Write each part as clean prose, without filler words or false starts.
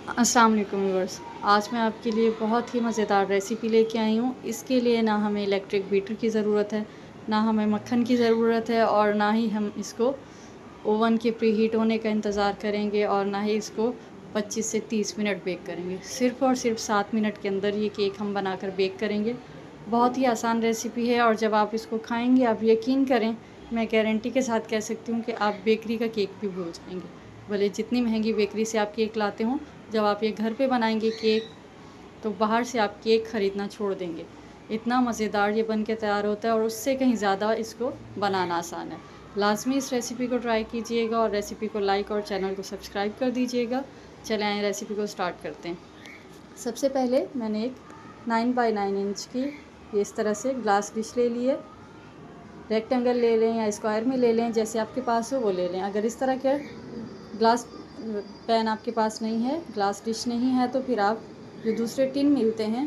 अस्सलाम वालेकुम व्यूअर्स। आज मैं आपके लिए बहुत ही मज़ेदार रेसिपी लेके आई हूँ। इसके लिए ना हमें इलेक्ट्रिक बीटर की ज़रूरत है, ना हमें मक्खन की ज़रूरत है और ना ही हम इसको ओवन के प्रीहीट होने का इंतज़ार करेंगे और ना ही इसको 25 से 30 मिनट बेक करेंगे। सिर्फ़ और सिर्फ 7 मिनट के अंदर ये केक हम बनाकर बेक करेंगे। बहुत ही आसान रेसिपी है और जब आप इसको खाएँगे आप यकीन करें, मैं गारंटी के साथ कह सकती हूँ कि आप बेकरी का केक भी भूल जाएँगे। भले जितनी महंगी बेकरी से आप केक लाते हों, जब आप ये घर पे बनाएंगे केक तो बाहर से आप केक ख़रीदना छोड़ देंगे। इतना मज़ेदार ये बन के तैयार होता है और उससे कहीं ज़्यादा इसको बनाना आसान है। लाज़मी इस रेसिपी को ट्राई कीजिएगा और रेसिपी को लाइक और चैनल को सब्सक्राइब कर दीजिएगा। चलें आए रेसिपी को स्टार्ट करते हैं। सबसे पहले मैंने एक 9 बाई 9 इंच की ये इस तरह से ग्लास डिश ले ली है। रेक्टेंगल ले लें या स्क्वायर में ले लें, जैसे आपके पास हो वो ले लें। अगर इस तरह के ग्लास पैन आपके पास नहीं है, ग्लास डिश नहीं है, तो फिर आप जो दूसरे टिन मिलते हैं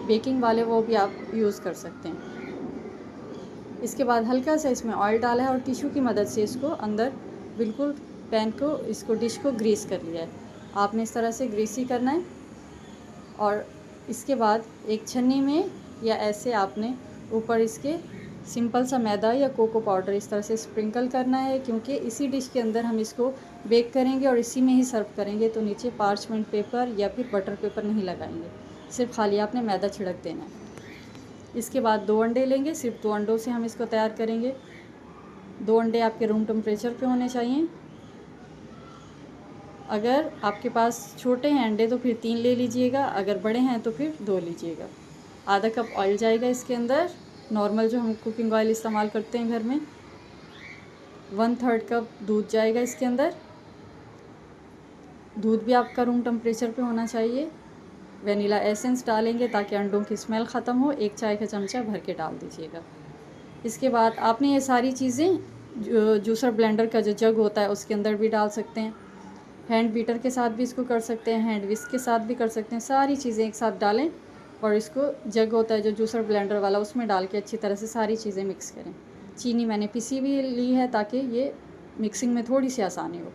बेकिंग वाले वो भी आप यूज़ कर सकते हैं। इसके बाद हल्का सा इसमें ऑयल डाला है और टिश्यू की मदद से इसको अंदर बिल्कुल पैन को इसको डिश को ग्रीस कर लिया है। आपने इस तरह से ग्रीसी करना है और इसके बाद एक छन्नी में या ऐसे आपने ऊपर इसके सिंपल सा मैदा या कोको पाउडर इस तरह से स्प्रिंकल करना है, क्योंकि इसी डिश के अंदर हम इसको बेक करेंगे और इसी में ही सर्व करेंगे। तो नीचे पार्चमेंट पेपर या फिर बटर पेपर नहीं लगाएंगे, सिर्फ खाली आपने मैदा छिड़क देना है। इसके बाद 2 अंडे लेंगे, सिर्फ 2 अंडों से हम इसको तैयार करेंगे। 2 अंडे आपके रूम टेम्परेचर पे होने चाहिए। अगर आपके पास छोटे हैं अंडे तो फिर 3 ले लीजिएगा, अगर बड़े हैं तो फिर 2 लीजिएगा। आधा कप ऑयल जाएगा इसके अंदर, नॉर्मल जो हम कुकिंग ऑयल इस्तेमाल करते हैं घर में। 1/3 कप दूध जाएगा इसके अंदर। दूध भी आपका रूम टेम्परेचर पे होना चाहिए। वनीला एसेंस डालेंगे ताकि अंडों की स्मेल ख़त्म हो। 1 चाय का चमचा भर के डाल दीजिएगा। इसके बाद आपने ये सारी चीज़ें जूसर ब्लेंडर का जो जग होता है उसके अंदर भी डाल सकते हैं। हैंड बीटर के साथ भी इसको कर सकते हैं, हैंड विस्क के साथ भी कर सकते हैं। सारी चीज़ें एक साथ डालें और इसको जग होता है जो जूसर ब्लेंडर वाला, उसमें डाल के अच्छी तरह से सारी चीज़ें मिक्स करें। चीनी मैंने पिसी भी ली है ताकि ये मिक्सिंग में थोड़ी सी आसानी हो।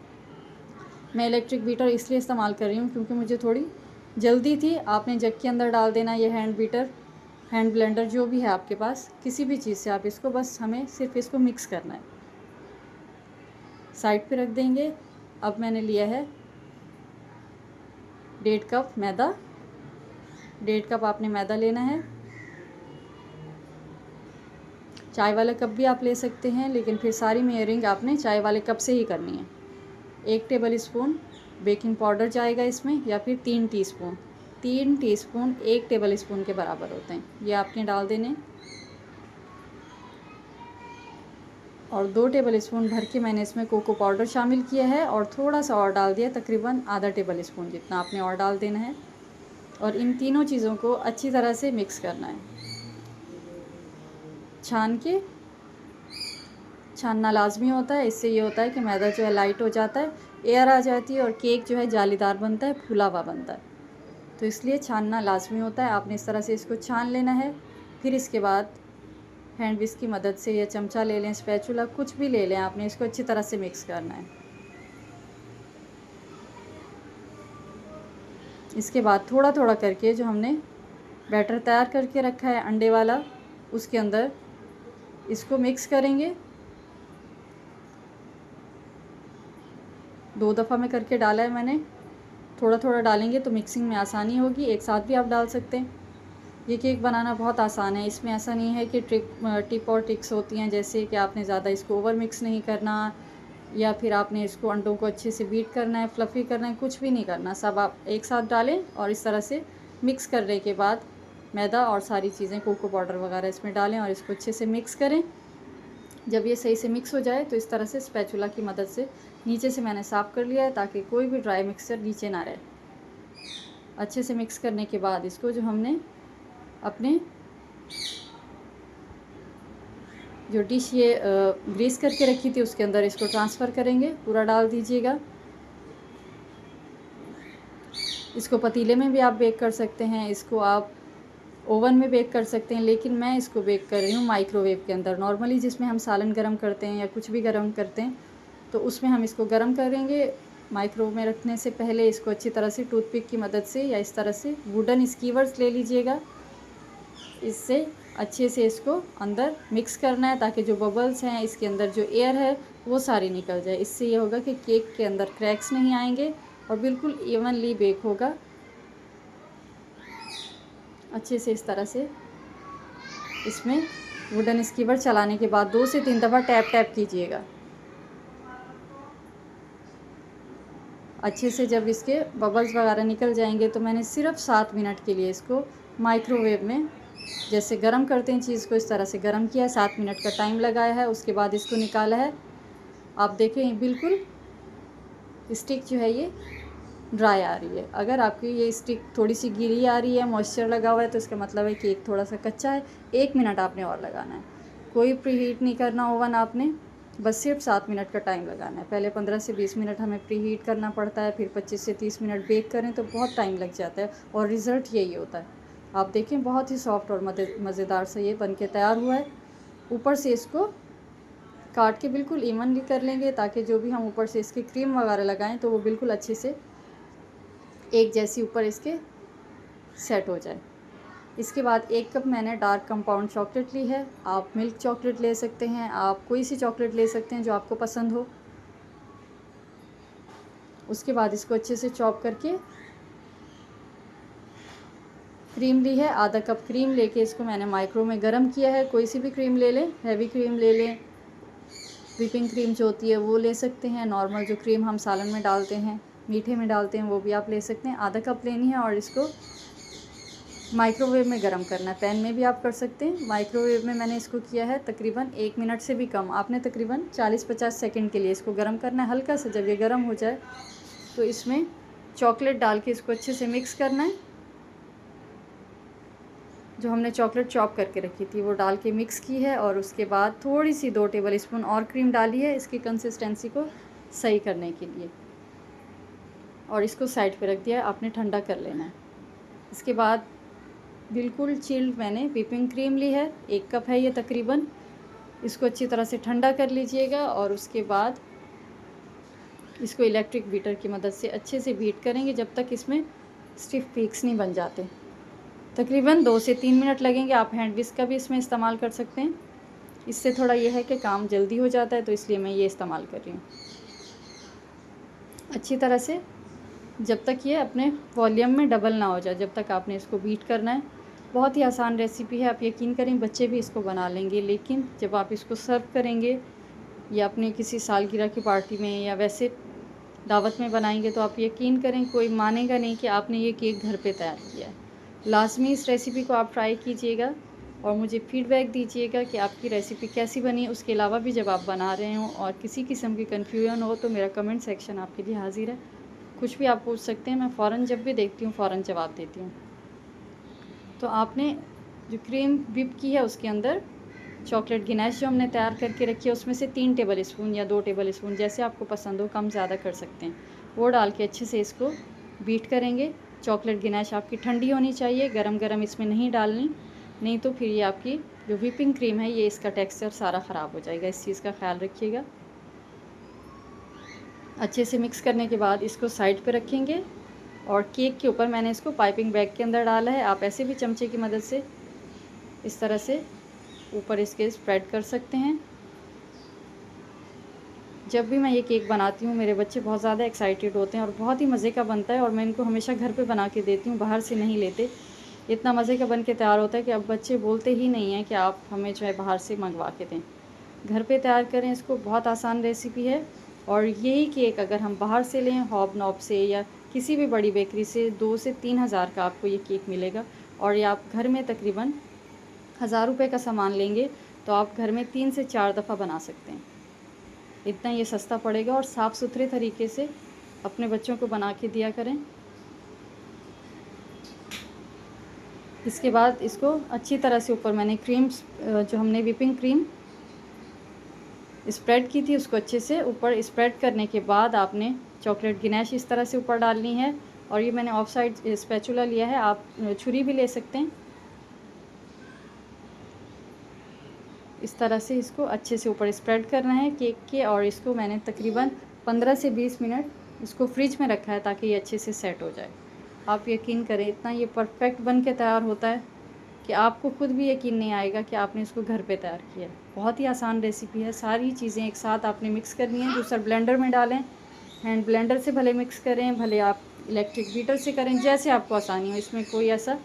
मैं इलेक्ट्रिक बीटर इसलिए इस्तेमाल कर रही हूँ क्योंकि मुझे थोड़ी जल्दी थी। आपने जग के अंदर डाल देना ये हैंड बीटर, हैंड ब्लेंडर जो भी है आपके पास, किसी भी चीज़ से आप इसको, बस हमें सिर्फ इसको मिक्स करना है। साइड पे रख देंगे। अब मैंने लिया है 1.5 कप मैदा। 1.5 कप आपने मैदा लेना है। चाय वाला कप भी आप ले सकते हैं, लेकिन फिर सारी मेजरिंग आपने चाय वाले कप से ही करनी है। 1 टेबल स्पून बेकिंग पाउडर जाएगा इसमें, या फिर 3 टीस्पून। 3 टीस्पून 1 टेबल स्पून के बराबर होते हैं, ये आपने डाल देने। और 2 टेबल स्पून भर के मैंने इसमें कोको पाउडर शामिल किया है और थोड़ा सा और डाल दिया, तकरीबन आधा टेबल स्पून जितना आपने और डाल देना है। और इन तीनों चीज़ों को अच्छी तरह से मिक्स करना है। छान के छानना लाजमी होता है, इससे ये होता है कि मैदा जो है लाइट हो जाता है, एयर आ जाती है और केक जो है जालीदार बनता है, फूला हुआ बनता है। तो इसलिए छानना लाजमी होता है। आपने इस तरह से इसको छान लेना है। फिर इसके बाद हैंड विस्क की मदद से या चमचा ले लें, स्पैचुला कुछ भी ले लें, आपने इसको अच्छी तरह से मिक्स करना है। इसके बाद थोड़ा थोड़ा करके जो हमने बैटर तैयार करके रखा है अंडे वाला, उसके अंदर इसको मिक्स करेंगे। 2 दफ़ा में करके डाला है मैंने। थोड़ा थोड़ा डालेंगे तो मिक्सिंग में आसानी होगी, एक साथ भी आप डाल सकते हैं। ये केक बनाना बहुत आसान है, इसमें ऐसा नहीं है कि टिप और ट्रिक्स होती हैं, जैसे कि आपने ज़्यादा इसको ओवर मिक्स नहीं करना या फिर आपने इसको अंडों को अच्छे से बीट करना है, फ्लफ़ी करना है, कुछ भी नहीं करना। सब आप एक साथ डालें और इस तरह से मिक्स करने के बाद मैदा और सारी चीज़ें, कोको पाउडर वगैरह इसमें डालें और इसको अच्छे से मिक्स करें। जब ये सही से मिक्स हो जाए तो इस तरह से स्पैचुला की मदद से नीचे से मैंने साफ़ कर लिया है ताकि कोई भी ड्राई मिक्सचर नीचे ना रहे। अच्छे से मिक्स करने के बाद इसको जो हमने अपने जो डिश ये ग्रीस करके रखी थी उसके अंदर इसको ट्रांसफ़र करेंगे। पूरा डाल दीजिएगा। इसको पतीले में भी आप बेक कर सकते हैं, इसको आप ओवन में बेक कर सकते हैं, लेकिन मैं इसको बेक कर रही हूँ माइक्रोवेव के अंदर। नॉर्मली जिसमें हम सालन गरम करते हैं या कुछ भी गरम करते हैं, तो उसमें हम इसको गरम करेंगे माइक्रोवेव में रखने से पहले इसको अच्छी तरह से टूथपिक की मदद से या इस तरह से वुडन स्कीवर्स ले लीजिएगा। इससे अच्छे से इसको अंदर मिक्स करना है ताकि जो बबल्स हैं, इसके अंदर जो एयर है वो सारी निकल जाए। इससे ये होगा कि केक के अंदर क्रैक्स नहीं आएंगे और बिल्कुल इवनली बेक होगा। अच्छे से इस तरह से इसमें वुडन स्कीवर चलाने के बाद 2 से 3 दफ़ा टैप टैप कीजिएगा। अच्छे से जब इसके बबल्स वगैरह निकल जाएंगे तो मैंने सिर्फ 7 मिनट के लिए इसको माइक्रोवेव में जैसे गरम करते हैं चीज़ को, इस तरह से गरम किया है। 7 मिनट का टाइम लगाया है। उसके बाद इसको निकाला है। आप देखें बिल्कुल स्टिक जो है ये ड्राई आ रही है। अगर आपकी ये स्टिक थोड़ी सी गीली आ रही है, मॉइस्चर लगा हुआ है, तो इसका मतलब है केक थोड़ा सा कच्चा है। 1 मिनट आपने और लगाना है। कोई प्री हीट नहीं करना ओवन आपने, बस सिर्फ 7 मिनट का टाइम लगाना है। पहले 15 से 20 मिनट हमें प्री हीट करना पड़ता है, फिर 25 से 30 मिनट बेक करें तो बहुत टाइम लग जाता है और रिज़ल्ट यही होता है। आप देखें बहुत ही सॉफ्ट और मज़ेदार सा ये बन के तैयार हुआ है। ऊपर से इसको काट के बिल्कुल इवनली कर लेंगे ताकि जो भी हम ऊपर से इसकी क्रीम वगैरह लगाएं तो वो बिल्कुल अच्छे से एक जैसी ऊपर इसके सेट हो जाए। इसके बाद 1 कप मैंने डार्क कंपाउंड चॉकलेट ली है। आप मिल्क चॉकलेट ले सकते हैं, आप कोई सी चॉकलेट ले सकते हैं जो आपको पसंद हो। उसके बाद इसको अच्छे से चॉप करके क्रीम ली है। आधा कप क्रीम लेके इसको मैंने माइक्रो में गरम किया है। कोई सी भी क्रीम ले लें, हैवी क्रीम ले लें, व्हिपिंग क्रीम जो होती है वो ले सकते हैं। नॉर्मल जो क्रीम हम सालन में डालते हैं, मीठे में डालते हैं, वो भी आप ले सकते हैं। आधा कप लेनी है और इसको माइक्रोवेव में गरम करना है। पैन में भी आप कर सकते हैं। माइक्रोवेव में मैंने इसको किया है तकरीबन 1 मिनट से भी कम। आपने तकरीबन 40-50 सेकंड के लिए इसको गरम करना है। हल्का सा जब ये गरम हो जाए तो इसमें चॉकलेट डाल के इसको अच्छे से मिक्स करना है। जो हमने चॉकलेट चॉप करके रखी थी वो डाल के मिक्स की है और उसके बाद थोड़ी सी 2 टेबल स्पून और क्रीम डाली है इसकी कंसिस्टेंसी को सही करने के लिए, और इसको साइड पे रख दिया है। आपने ठंडा कर लेना है। इसके बाद बिल्कुल चिल्ड मैंने व्हिपिंग क्रीम ली है, 1 कप है ये तकरीबन। इसको अच्छी तरह से ठंडा कर लीजिएगा और उसके बाद इसको इलेक्ट्रिक बीटर की मदद से अच्छे से बीट करेंगे जब तक इसमें स्टिफ पीक्स नहीं बन जाते। तकरीबन 2 से 3 मिनट लगेंगे। आप हैंड विस्क का भी इसमें इस्तेमाल कर सकते हैं। इससे थोड़ा ये है कि काम जल्दी हो जाता है, तो इसलिए मैं ये इस्तेमाल कर रही हूँ। अच्छी तरह से जब तक ये अपने वॉल्यूम में डबल ना हो जाए, जब तक आपने इसको बीट करना है। बहुत ही आसान रेसिपी है, आप यकीन करें बच्चे भी इसको बना लेंगे। लेकिन जब आप इसको सर्व करेंगे या अपने किसी सालगिरह की पार्टी में या वैसे दावत में बनाएंगे तो आप यकीन करें कोई मानेगा नहीं कि आपने ये केक घर पे तैयार किया है। लाजमी इस रेसिपी को आप ट्राई कीजिएगा और मुझे फ़ीडबैक दीजिएगा कि आपकी रेसिपी कैसी बनी। उसके अलावा भी जब आप बना रहे हों और किसी किस्म की कन्फ्यूजन हो तो मेरा कमेंट सेक्शन आपके लिए हाजिर है। कुछ भी आप पूछ सकते हैं, मैं फ़ौरन जब भी देखती हूँ फ़ौरन जवाब देती हूँ। तो आपने जो क्रीम व्हिप की है उसके अंदर चॉकलेट गिनैश जो हमने तैयार करके रखी है उसमें से 3 टेबल स्पून या 2 टेबल स्पून जैसे आपको पसंद हो, कम ज़्यादा कर सकते हैं, वो डाल के अच्छे से इसको बीट करेंगे। चॉकलेट गिनैश आपकी ठंडी होनी चाहिए, गरम गरम इसमें नहीं डालनी, नहीं तो फिर ये आपकी जो व्हिपिंग क्रीम है ये इसका टेक्सचर सारा ख़राब हो जाएगा। इस चीज़ का ख्याल रखिएगा। अच्छे से मिक्स करने के बाद इसको साइड पे रखेंगे और केक के ऊपर मैंने इसको पाइपिंग बैग के अंदर डाला है। आप ऐसे भी चमचे की मदद से इस तरह से ऊपर इसके स्प्रेड कर सकते हैं। जब भी मैं ये केक बनाती हूँ मेरे बच्चे बहुत ज़्यादा एक्साइटेड होते हैं और बहुत ही मज़े का बनता है और मैं इनको हमेशा घर पे बना के देती हूँ, बाहर से नहीं लेते। इतना मज़े का बन के तैयार होता है कि अब बच्चे बोलते ही नहीं हैं कि आप हमें जो है बाहर से मंगवा के दें। घर पे तैयार करें इसको, बहुत आसान रेसिपी है। और यही केक अगर हम बाहर से लें हॉबनॉब से या किसी भी बड़ी बेकरी से 2 से 3 हज़ार का आपको ये केक मिलेगा। और ये आप घर में तकरीबन 1000 रुपये का सामान लेंगे तो आप घर में 3 से 4 दफ़ा बना सकते हैं। इतना ये सस्ता पड़ेगा और साफ़ सुथरे तरीके से अपने बच्चों को बना के दिया करें। इसके बाद इसको अच्छी तरह से ऊपर मैंने क्रीम जो हमने व्हिपिंग क्रीम स्प्रेड की थी उसको अच्छे से ऊपर स्प्रेड करने के बाद आपने चॉकलेट गिनैश इस तरह से ऊपर डालनी है। और ये मैंने ऑफ साइड स्पैचुला लिया है, आप छुरी भी ले सकते हैं। इस तरह से इसको अच्छे से ऊपर स्प्रेड करना है केक के और इसको मैंने तकरीबन 15 से 20 मिनट इसको फ्रिज में रखा है ताकि ये अच्छे से सेट हो जाए। आप यकीन करें इतना ये परफेक्ट बन के तैयार होता है कि आपको खुद भी यकीन नहीं आएगा कि आपने इसको घर पे तैयार किया है। बहुत ही आसान रेसिपी है। सारी चीज़ें एक साथ आपने मिक्स करनी है। जूसर ब्लेंडर में डालें, हैंड ब्लेंडर से भले मिक्स करें, भले आप इलेक्ट्रिक बीटर से करें, जैसे आपको आसानी हो। इसमें कोई ऐसा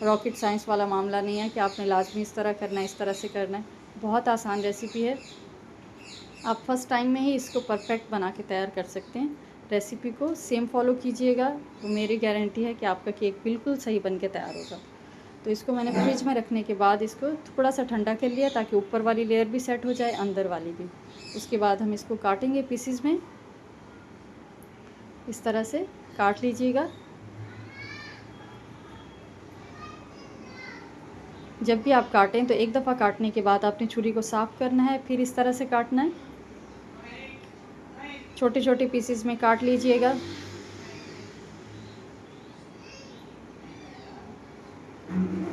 रॉकेट साइंस वाला मामला नहीं है कि आपने लाजमी इस तरह करना है, इस तरह से करना है। बहुत आसान रेसिपी है। आप फर्स्ट टाइम में ही इसको परफेक्ट बना के तैयार कर सकते हैं। रेसिपी को सेम फॉलो कीजिएगा तो मेरी गारंटी है कि आपका केक बिल्कुल सही बन के तैयार होगा। तो इसको मैंने फ्रिज में रखने के बाद इसको थोड़ा सा ठंडा कर लिया ताकि ऊपर वाली लेयर भी सेट हो जाए, अंदर वाली भी। उसके बाद हम इसको काटेंगे पीसीज में। इस तरह से काट लीजिएगा। जब भी आप काटें तो एक दफ़ा काटने के बाद आपने छुरी को साफ़ करना है, फिर इस तरह से काटना है। छोटे छोटे पीसेस में काट लीजिएगा।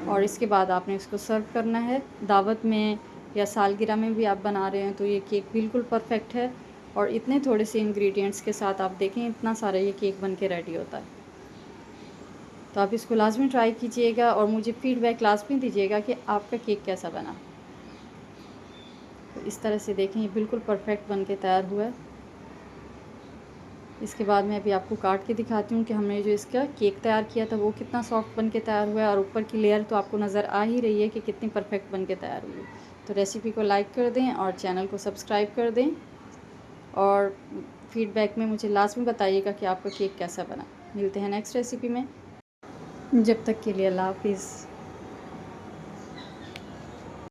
और इसके बाद आपने इसको सर्व करना है। दावत में या सालगिरह में भी आप बना रहे हैं तो ये केक बिल्कुल परफेक्ट है। और इतने थोड़े से इंग्रेडिएंट्स के साथ आप देखें इतना सारा ये केक बन के रेडी होता है। तो आप इसको लाजमी ट्राई कीजिएगा और मुझे फ़ीडबैक लाजमी दीजिएगा कि आपका केक कैसा बना। तो इस तरह से देखें ये बिल्कुल परफेक्ट बन के तैयार हुआ है। इसके बाद मैं अभी आपको काट के दिखाती हूँ कि हमने जो इसका केक तैयार किया था वो कितना सॉफ्ट बन के तैयार हुआ है। और ऊपर की लेयर तो आपको नज़र आ ही रही है कि कितनी परफेक्ट बन के तैयार हुई है। तो रेसिपी को लाइक कर दें और चैनल को सब्सक्राइब कर दें। और फीडबैक में मुझे लाजमी बताइएगा कि आपका केक कैसा बना। मिलते हैं नेक्स्ट रेसिपी में। जब तक के लिए अल्लाह हाफिज़।